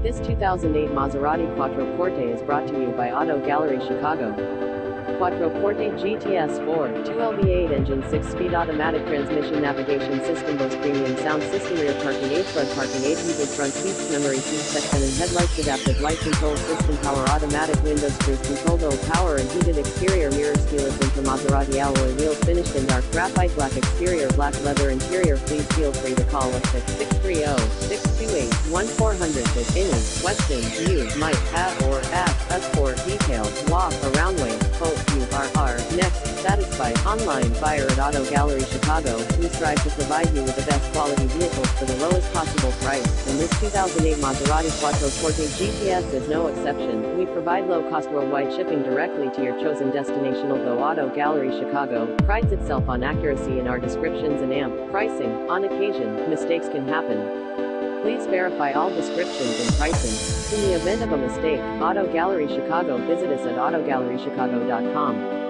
This 2008 Maserati Quattroporte is brought to you by Auto Gallery Chicago. Quattroporte GTS 4, 2LV8 engine, 6-speed automatic transmission, navigation system, Bose premium sound system, rear parking, 8 front parking, 8 heated front seats, memory seat section and headlights, adaptive light control system, power automatic windows, cruise control, dual power and heated exterior mirrors, keyless entry, Maserati alloy wheels, finished in dark graphite black exterior, black leather interior. Please feel free to call us at 630-628-1400 with any questions you might have or ask us for details. Walk around way. Hope you are our next satisfied online buyer at Auto Gallery Chicago. We strive to provide you with the best quality vehicles for the lowest possible price, and this 2008 Maserati Quattroporte GTS is no exception. We provide low-cost worldwide shipping directly to your chosen destination. Although Auto Gallery Chicago prides itself on accuracy in our descriptions and pricing, on occasion, mistakes can happen. Please verify all descriptions and pricing. In the event of a mistake, Auto Gallery Chicago, visit us at autogallerychicago.com.